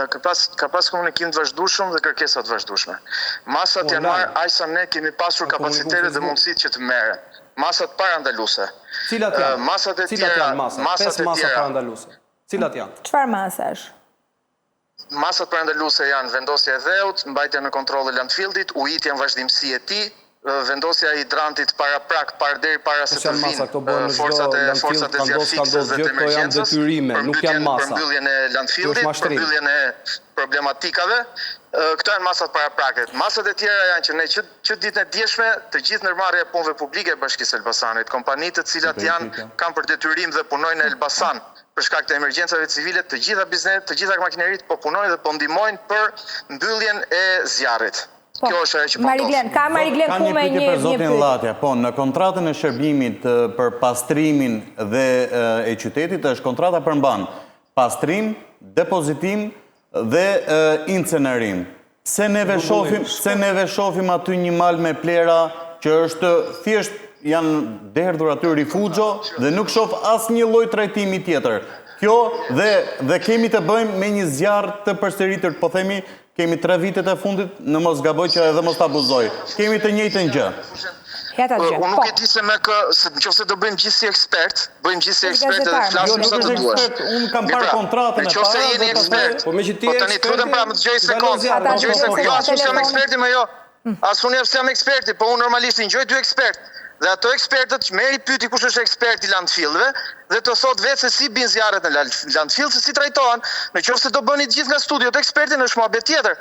ka pas komunikim të vazhdueshëm dhe kërkesa të vazhdueshme. Masat janë marrë aq sa ne kemi pasur kapacitetet dhe mundësitë që të merren. Masat parandaluese. Cilat janë? Masat e Cilat tjera, janë masat? masat 5 e masa tjera. parandaluese. Cilat janë? Çfarë masash? Masat parandaluese janë vendosja e dheut, mbajtja në kontroll e landfillit, ujitja në vazhdimsi e tij, vendosja e hidrantit para prak, deri para se të vinë forcat e zjarfikse dhe të emergjencës, përmbylljen e landfillit, përmbylljen e problematikave. Këto janë masat para praket. Masat e tjera janë që ne që ditën e djeshme të gjithë ndërmarrja e punëve publike e Bashkisë Elbasanit, kompanitë të cilat kanë për detyrim dhe punojnë në Elbasan për shkak të emergjencave civile, të gjitha bizneset, të gjitha makineritë po punojnë dhe po ndihmojnë për mbylljen e zjarrit. Kjo është ajo që po ndodh. Ka Mariglen ku me një pyetje. Po, në kontratën e shërbimit për pastrimin dhe e qytetit është kontrata përmban pastrim, depozitim dhe incenerim. Se neve shohim aty një mal me plera që është thjesht janë derdhur aty rifugjo dhe nuk shoh asnjë lloj trajtimi tjetër. Kjo dhe kemi të bëjmë me një zjarr të përsëritur, po themi kemi 3 vitet e fundit, në mos gaboj që edhe mos ta abuzoj. Kemi të njëjtën gjë. Unë nuk e di se nëse do bëjmë gjithë si ekspert, edhe flasim sa të duash. Unë kam parë kontratën e nëse jeni ekspert, po tani të lutem pra më dëgjoj sekondë. Jo, as unë jam eksperti, më jo. As unë jam eksperti, po unë normalisht ngjoj 2 ekspert. Dhe ato ekspertët që merri pyeti kush është ekspert i landfillëve dhe të thot vetë se si bin zjarret në landfill, se si trajtohen. Nëse do bëni gjithë nga studiot ekspertin është muhabet tjetër.